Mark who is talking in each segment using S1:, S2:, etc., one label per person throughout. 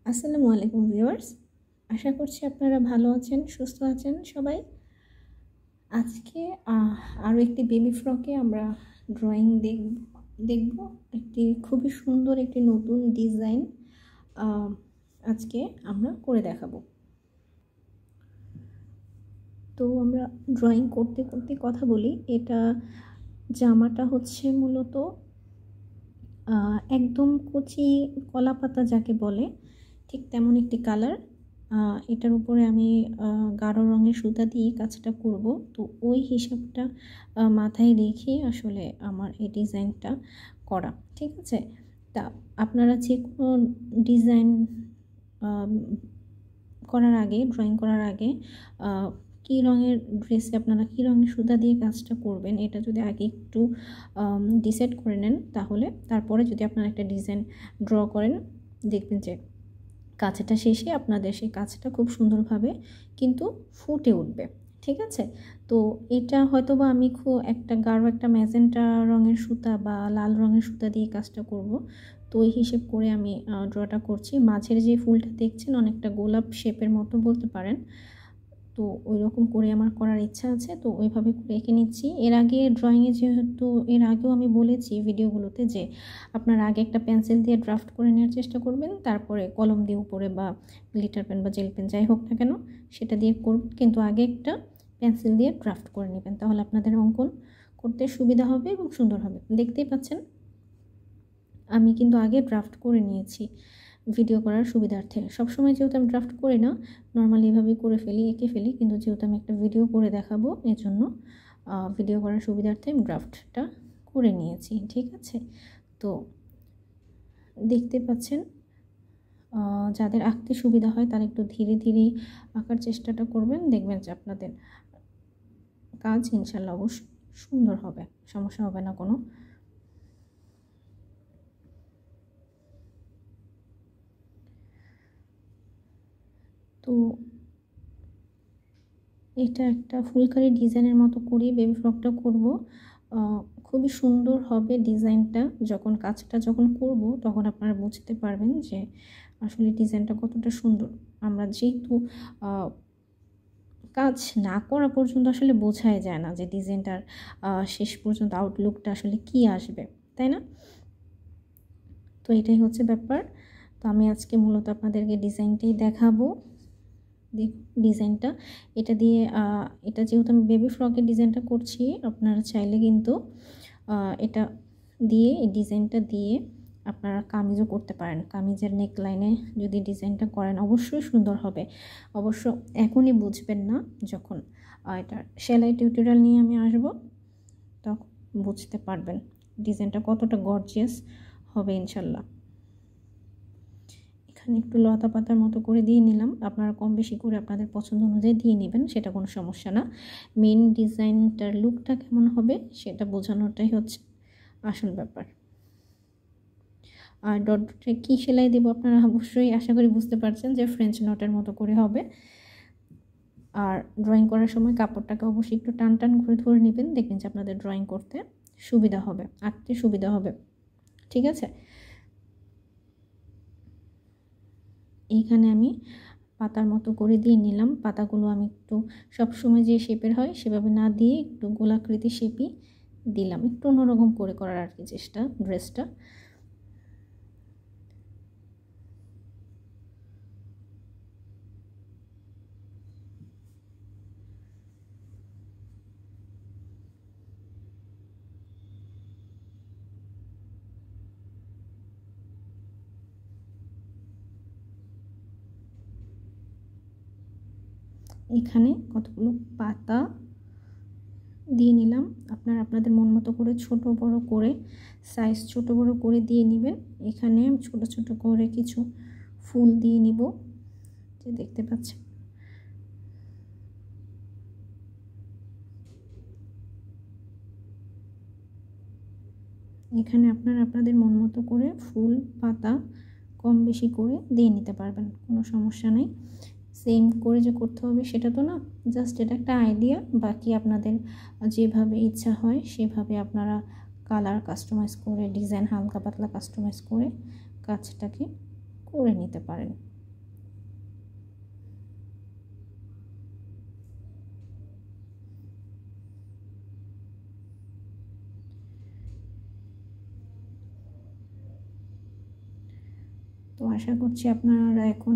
S1: আসসালামু আলাইকুম ভিউয়ার্স, আশা করছি আপনারা ভালো আছেন, সুস্থ আছেন সবাই। আজকে আরও একটি বেবি ফ্রকে আমরা ড্রয়িং দেখব। একটি খুবই সুন্দর একটি নতুন ডিজাইন আজকে আমরা করে দেখাবো। তো আমরা ড্রয়িং করতে করতে কথা বলি। এটা জামাটা হচ্ছে মূলত একদম কচি কলা পাতা যাকে বলে, ঠিক তেমন একটি কালার। এটার উপরে আমি গাঢ় রঙের সুতা দিয়ে কাজটা করব। তো ওই হিসাবটা মাথায় রেখে আসলে আমার এই ডিজাইনটা করা, ঠিক আছে। তা আপনারা যে কোনো ডিজাইন করার আগে, ড্রয়িং করার আগে কী রঙের ড্রেসে আপনারা কী রঙের সুতা দিয়ে কাজটা করবেন, এটা যদি আগে একটু ডিসাইড করে নেন, তাহলে তারপরে যদি আপনারা একটা ডিজাইন ড্র করেন, দেখবেন যে কাজটা শেষে আপনাদের সেই কাজটা খুব সুন্দরভাবে কিন্তু ফুটে উঠবে, ঠিক আছে। তো এটা হয়তো বা আমি খুব একটা গাঢ় একটা ম্যাজেন্টা রঙের সুতা বা লাল রঙের সুতা দিয়ে কাজটা করব। তো ওই হিসেব করে আমি ড্রটা করছি। মাঝের যে ফুলটা দেখছেন অনেকটা গোলাপ শেপের মতো বলতে পারেন, তো ওই রকম করে আমার করার ইচ্ছা আছে, তো ওইভাবে করে এঁকে নিচ্ছি। এর আগে ড্রয়িংয়ে যেহেতু এর আগেও আমি বলেছি ভিডিওগুলোতে যে আপনারা আগে একটা পেন্সিল দিয়ে ড্রাফট করে নেওয়ার চেষ্টা করবেন, তারপরে কলম দিয়ে উপরে বা গ্লিটার পেন বা জেল পেন যাই হোক না কেন সেটা দিয়ে করবেন, কিন্তু আগে একটা পেন্সিল দিয়ে ড্রাফট করে নেবেন, তাহলে আপনাদের অঙ্কন করতে সুবিধা হবে এবং সুন্দর হবে। দেখতেই পাচ্ছেন আমি কিন্তু আগে ড্রাফট করে নিয়েছি ভিডিও করার সুবিধার্থে। সবসময় যেহেতু আমি ড্রাফট করি না, নর্মালি এভাবেই করে ফেলি, এঁকে ফেলি, কিন্তু যেহেতু আমি একটা ভিডিও করে দেখাবো এজন্য ভিডিও করার সুবিধার্থে আমি ড্রাফটটা করে নিয়েছি, ঠিক আছে। তো দেখতে পাচ্ছেন যাদের আঁকতে সুবিধা হয় তারা একটু ধীরে ধীরে আঁকার চেষ্টাটা করবেন, দেখবেন যে আপনাদের কাজ ইনশাল্লাহ অবশ্যই সুন্দর হবে, সমস্যা হবে না কোনো। তো এটা একটা ফুলকারি ডিজাইনের মতো করে বেবি ফ্রকটা করব। খুবই সুন্দর হবে ডিজাইনটা। যখন করব তখন আপনারা বুঝতে পারবেন যে আসলে ডিজাইনটা কতটা সুন্দর। আমরা যেহেতু কাজ না করা পর্যন্ত আসলে বোঝাই যায় না যে ডিজাইনটার শেষ পর্যন্ত আউটলুকটা আসলে কি আসবে, তাই না? তো এটাই হচ্ছে ব্যাপার। তো আমি আজকে মূলত আপনাদেরকে ডিজাইনটাই দেখাবো। ডিজাইনটা এটা দিয়ে এটা যেহেতু আমি বেবি ফ্রকের ডিজাইনটা করছি, আপনারা চাইলে কিন্তু এটা দিয়ে এই ডিজাইনটা দিয়ে আপনারা কামিজও করতে পারেন। কামিজের নেকলাইনে যদি ডিজাইনটা করেন অবশ্যই সুন্দর হবে। অবশ্য এখনই বুঝবেন না, যখন এটা সেলাই টিউটোরিয়াল নিয়ে আমি আসব তখন বুঝতে পারবেন ডিজাইনটা কতটা গর্জিয়াস হবে ইনশাল্লাহ। এখানে একটু লতা পাতার মতো করে দিয়ে নিলাম, আপনারা কম বেশি করে আপনাদের পছন্দ অনুযায়ী দিয়ে নেবেন, সেটা কোনো সমস্যা না। মেন ডিজাইনটার লুকটা কেমন হবে সেটা বোঝানোটাই হচ্ছে আসল ব্যাপার। আর ডটে কী সেলাই দেবো আপনারা অবশ্যই আশা করি বুঝতে পারছেন যে ফ্রেঞ্চ নটের মতো করে হবে। আর ড্রয়িং করার সময় কাপড়টাকে অবশ্যই একটু টান টান করে ধরে নেবেন, দেখবেন যে আপনাদের ড্রয়িং করতে সুবিধা হবে, আঁকতে সুবিধা হবে, ঠিক আছে। এইখানে আমি পাতার মতো করে দিয়ে নিলাম। পাতাগুলো আমি একটু সবসময় যে শেপের হয় সেভাবে না দিয়ে একটু গোলাকৃতি শেপই দিলাম, একটু অন্যরকম করে করার আর কি চেষ্টা ড্রেসটা। এখানে কতগুলো পাতা দিয়ে নিলাম। আপনারা আপনাদের মন মতো করে ছোট বড় করে সাইজ ছোট বড় করে দিয়ে নেবেন। এখানে ছোট ছোট করে কিছু ফুল দিয়ে নিব, যে দেখতে পাচ্ছেন। এখানে আপনারা আপনাদের মন মতো করে ফুল পাতা কম বেশি করে দিয়ে নিতে পারবেন, কোনো সমস্যা নেই। সেম করে যে করতে হবে সেটা তো না, জাস্ট এটা একটা আইডিয়া। বাকি আপনাদের যেভাবে ইচ্ছা হয় সেভাবে আপনারা কালার কাস্টমাইজ করে, ডিজাইন হালকা পাতলা কাস্টমাইজ করে কাজটাকে করে নিতে পারেন। তো আশা করছি আপনারা এখন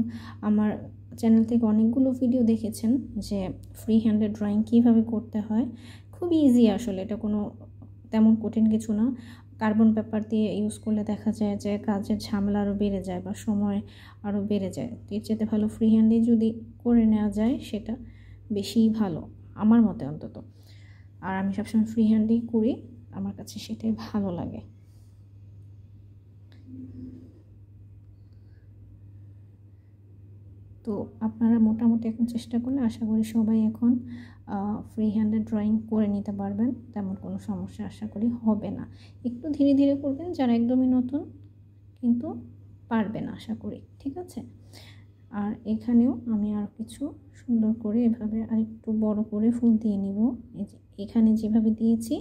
S1: আমার চ্যানেল থেকে অনেকগুলো ভিডিও দেখেছেন যে ফ্রি হ্যান্ডেড ড্রয়িং কীভাবে করতে হয়। খুবই ইজি আসলে, এটা কোনো তেমন কঠিন কিছু না। কার্বন পেপার দিয়ে ইউজ করলে দেখা যায় যে কাজের ঝামেলা আরও বেড়ে যায় বা সময় আরও বেড়ে যায়। তো এর চেয়ে ভালো ফ্রি হ্যান্ডে যদি করে নেওয়া যায় সেটা বেশিই ভালো আমার মতে অন্তত। আর আমি সবসময় ফ্রি হ্যান্ডেই করি, আমার কাছে সেটাই ভালো লাগে। তো আপনারা মোটামুটি এখন চেষ্টা করলে আশা করি সবাই এখন ফ্রি হ্যান্ডেড ড্রয়িং করে নিতে পারবেন, তেমন কোনো সমস্যা আশা করি হবে না। একটু ধীরে ধীরে করবেন যারা একদমই নতুন, কিন্তু পারবেন আশা করি, ঠিক আছে। আর এখানেও আমি আর কিছু সুন্দর করে এভাবে আরেকটু বড় করে ফুল দিয়ে নিব। এই যে এখানে যেভাবে দিয়েছি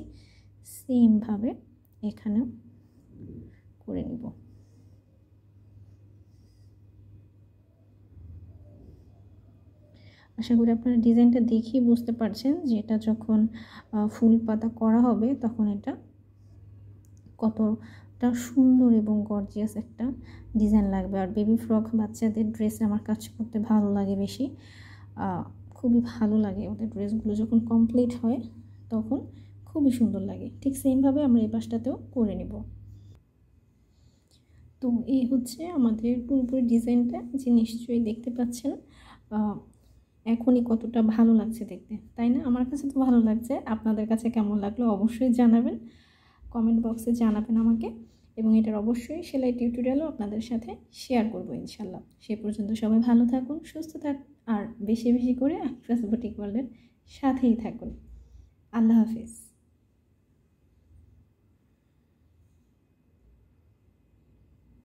S1: সেমভাবে এখানেও করে নিব। আশা করি আপনারা ডিজাইনটা দেখেই বুঝতে পারছেন যে এটা যখন ফুল পাতা করা হবে তখন এটা কতটা সুন্দর এবং গর্জিয়াস একটা ডিজাইন লাগবে। আর বেবি ফ্রক বাচ্চাদের ড্রেসে আমার কাজ করতে ভালো লাগে বেশি, খুবই ভালো লাগে। ওদের ড্রেসগুলো যখন কমপ্লিট হয় তখন খুবই সুন্দর লাগে। ঠিক সেমভাবে আমরা এই পাশটাতেও করে নেব। তো এই হচ্ছে আমাদের পুরোপুরি ডিজাইনটা, যে নিশ্চয়ই দেখতে পাচ্ছেন এখনই কতটা ভালো লাগছে দেখতে, তাই না? আমার কাছে তো ভালো লাগছে, আপনাদের কাছে কেমন লাগলো অবশ্যই জানাবেন, কমেন্ট বক্সে জানাবেন আমাকে। এবং এটার অবশ্যই সেলাই টিউটোরিয়ালও আপনাদের সাথে শেয়ার করব ইনশাল্লাহ। সে পর্যন্ত সবাই ভালো থাকুন, সুস্থ থাকুন, আর বেশি বেশি করে আকিফাস বুটিক ওয়ার্ল্ডের সাথেই থাকুন। আল্লাহ হাফিজ।